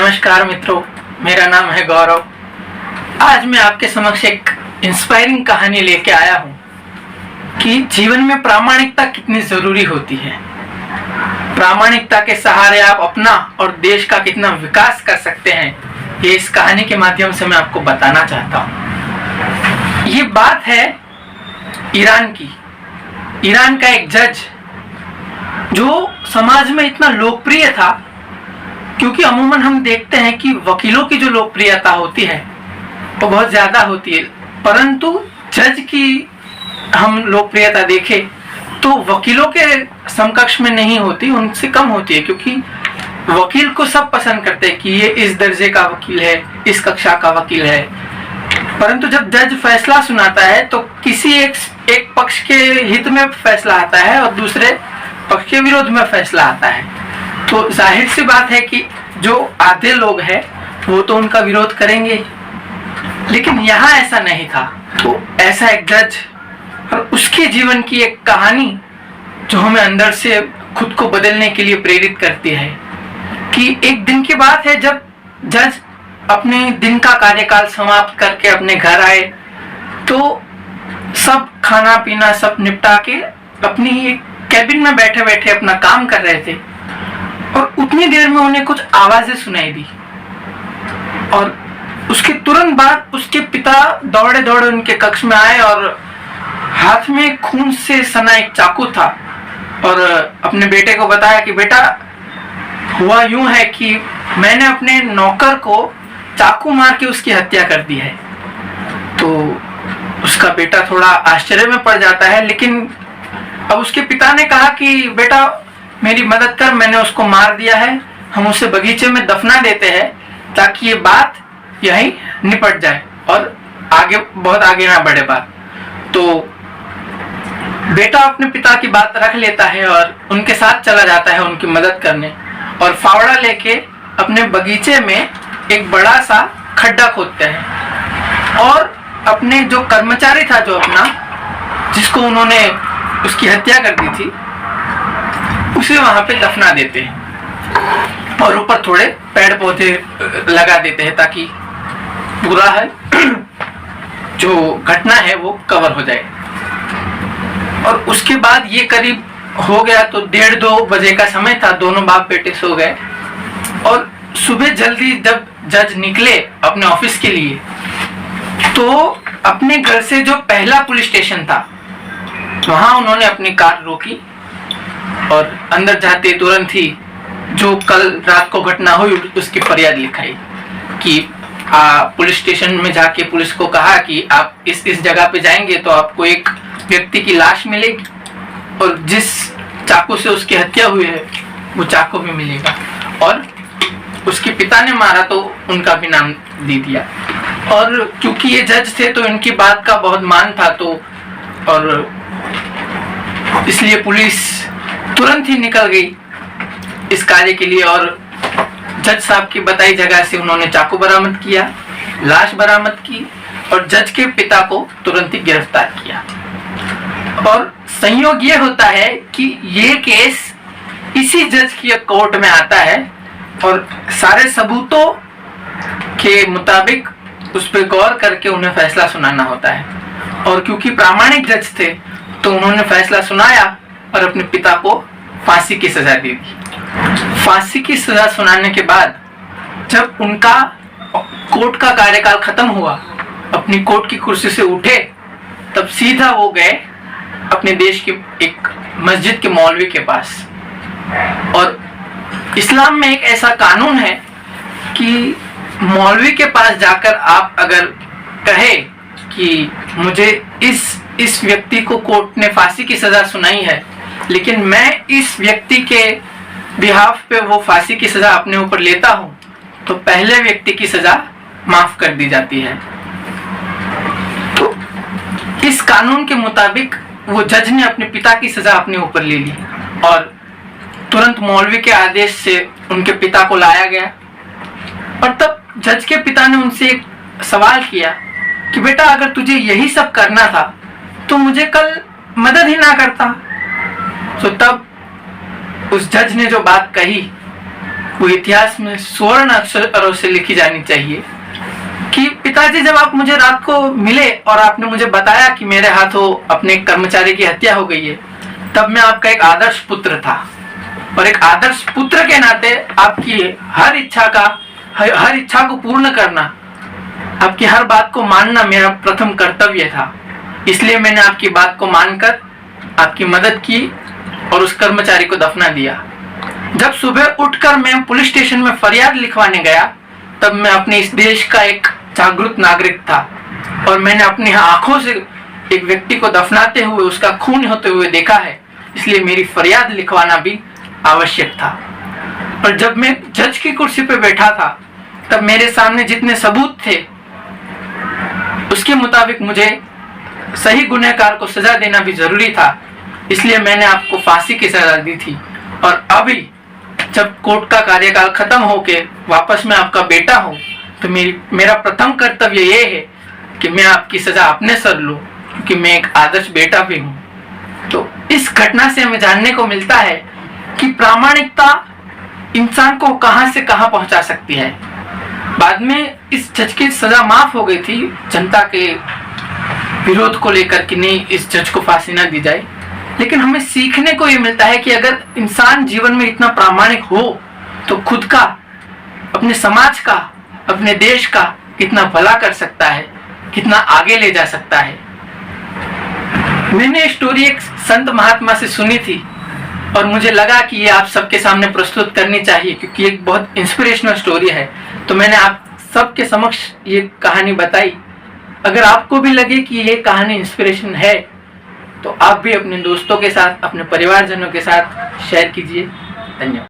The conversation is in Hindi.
नमस्कार मित्रों, मेरा नाम है गौरव। आज मैं आपके समक्ष एक इंस्पायरिंग कहानी लेके आया हूँ कि जीवन में प्रामाणिकता कितनी जरूरी होती है। प्रामाणिकता के सहारे आप अपना और देश का कितना विकास कर सकते हैं, ये इस कहानी के माध्यम से मैं आपको बताना चाहता हूँ। ये बात है ईरान की। ईरान का एक जज जो समाज में इतना लोकप्रिय था, क्योंकि अमूमन हम देखते हैं कि वकीलों की जो लोकप्रियता होती है वो बहुत ज्यादा होती है, परंतु जज की हम लोकप्रियता देखें तो वकीलों के समकक्ष में नहीं होती, उनसे कम होती है। क्योंकि वकील को सब पसंद करते हैं कि ये इस दर्जे का वकील है, इस कक्षा का वकील है, परंतु जब जज फैसला सुनाता है तो किसी एक पक्ष के हित में फैसला आता है और दूसरे पक्ष के विरोध में फैसला आता है। तो जाहिर सी बात है कि जो आधे लोग हैं वो तो उनका विरोध करेंगे, लेकिन यहाँ ऐसा नहीं था। तो ऐसा एक जज और उसके जीवन की एक कहानी जो हमें अंदर से खुद को बदलने के लिए प्रेरित करती है कि एक दिन की बात है जब जज अपने दिन का कार्यकाल समाप्त करके अपने घर आए तो सब खाना पीना सब निपटा के अपनी कैबिन में बैठे बैठे अपना काम कर रहे थे और उतनी देर में उन्हें कुछ आवाजें सुनाई दी और उसके तुरंत बाद उसके पिता दौड़े दौड़े उनके कक्ष में आए और हाथ में खून से सना एक चाकू था और अपने बेटे को बताया कि बेटा, हुआ यूं है कि मैंने अपने नौकर को चाकू मार के उसकी हत्या कर दी है। तो उसका बेटा थोड़ा आश्चर्य में पड़ जाता है, लेकिन अब उसके पिता ने कहा कि बेटा मेरी मदद कर, मैंने उसको मार दिया है, हम उसे बगीचे में दफना देते हैं ताकि ये बात यहीं निपट जाए और आगे बहुत आगे ना बढ़े बात। तो बेटा अपने पिता की बात रख लेता है और उनके साथ चला जाता है उनकी मदद करने और फावड़ा लेके अपने बगीचे में एक बड़ा सा खड्डा खोदते हैं और अपने जो कर्मचारी था, जो अपना जिसको उन्होंने उसकी हत्या कर दी थी, उसे वहां पे दफना देते हैं और ऊपर थोड़े पेड़ पौधे लगा देते हैं ताकि पूरा है जो घटना है वो कवर हो जाए। और उसके बाद ये करीब हो गया तो 1:30-2 बजे का समय था, दोनों बाप बेटे सो गए और सुबह जल्दी जब जज निकले अपने ऑफिस के लिए तो अपने घर से जो पहला पुलिस स्टेशन था वहां उन्होंने अपनी कार रोकी और अंदर जाते तुरंत ही जो कल रात को घटना हुई उसकी फरियाद लिखाई कि पुलिस स्टेशन में जाके पुलिस को कहा कि आप इस जगह पे जाएंगे तो आपको एक व्यक्ति की लाश मिलेगी और जिस चाकू से उसकी हत्या हुई है वो चाकू भी मिलेगा। और उसके पिता ने मारा तो उनका भी नाम दे दिया और क्योंकि ये जज थे तो इनकी बात का बहुत मान था, तो और इसलिए पुलिस तुरंत ही निकल गई इस कार्य के लिए और जज साहब की बताई जगह से उन्होंने चाकू बरामद किया, लाश बरामद की और जज के पिता को तुरंत ही गिरफ्तार किया। और संयोग ये होता है कि ये केस इसी जज की कोर्ट में आता है और सारे सबूतों के मुताबिक उस पर गौर करके उन्हें फैसला सुनाना होता है। और क्योंकि प्रामाणिक जज थे तो उन्होंने फैसला सुनाया और अपने पिता को फांसी की सजा दे दी। फांसी की सजा सुनाने के बाद जब उनका कोर्ट का कार्यकाल खत्म हुआ, अपनी कोर्ट की कुर्सी से उठे, तब सीधा वो गए अपने देश के एक मस्जिद के मौलवी के पास। और इस्लाम में एक ऐसा कानून है कि मौलवी के पास जाकर आप अगर कहे कि मुझे इस व्यक्ति को कोर्ट ने फांसी की सजा सुनाई है, लेकिन मैं इस व्यक्ति के बिहाफ पे वो फांसी की सजा अपने ऊपर लेता हूं, तो पहले व्यक्ति की सजा माफ कर दी जाती है। तो इस कानून के मुताबिक वो जज ने अपने पिता की सजा अपने ऊपर ले ली और तुरंत मौलवी के आदेश से उनके पिता को लाया गया। और तब जज के पिता ने उनसे एक सवाल किया कि बेटा, अगर तुझे यही सब करना था तो मुझे कल मदद ही ना करता। तो तब उस जज ने जो बात कही वो इतिहास में स्वर्ण अक्षरों से लिखी जानी चाहिए कि पिताजी, जब आप मुझे रात को मिले और आपने मुझे बताया कि मेरे हाथों अपने कर्मचारी की हत्या हो गई है, तब मैं आपका एक आदर्श पुत्र था। और एक आदर्श पुत्र के नाते आपकी हर इच्छा को पूर्ण करना, आपकी हर बात को मानना मेरा प्रथम कर्तव्य था। इसलिए मैंने आपकी बात को मानकर आपकी मदद की और उस कर्मचारी को दफना दिया। जब सुबह उठकर मैं पुलिस स्टेशन में फरियाद लिखवाने गया, तब मैं अपने इस देश का एक जागरूक नागरिक था और मैंने अपनी आंखों से एक व्यक्ति को दफनाते हुए, उसका खून होते हुए देखा है। इसलिए मेरी फरियाद लिखवाना भी आवश्यक था। और जब मैं जज की कुर्सी पर बैठा था, तब मेरे सामने जितने सबूत थे उसके मुताबिक मुझे सही गुनहगार को सजा देना भी जरूरी था। इसलिए मैंने आपको फांसी की सजा दी थी। और अभी जब कोर्ट का कार्यकाल खत्म होके वापस मैं आपका बेटा हूँ, तो मेरा प्रथम कर्तव्य ये है कि मैं आपकी सजा अपने सर लूं, क्योंकि मैं एक आदर्श बेटा भी हूँ। तो इस घटना से हमें जानने को मिलता है कि प्रामाणिकता इंसान को कहां से कहां पहुंचा सकती है। बाद में इस जज की सजा माफ हो गई थी जनता के विरोध को लेकर कि नहीं, इस जज को फांसी ना दी जाए। लेकिन हमें सीखने को ये मिलता है कि अगर इंसान जीवन में इतना प्रामाणिक हो तो खुद का, अपने समाज का, अपने देश का कितना भला कर सकता है, कितना आगे ले जा सकता है। मैंने स्टोरी एक संत महात्मा से सुनी थी और मुझे लगा कि ये आप सबके सामने प्रस्तुत करनी चाहिए, क्योंकि एक बहुत इंस्पिरेशनल स्टोरी है। तो मैंने आप सबके समक्ष ये कहानी बताई। अगर आपको भी लगे कि ये कहानी इंस्पिरेशन है, तो आप भी अपने दोस्तों के साथ, अपने परिवारजनों के साथ शेयर कीजिए। धन्यवाद।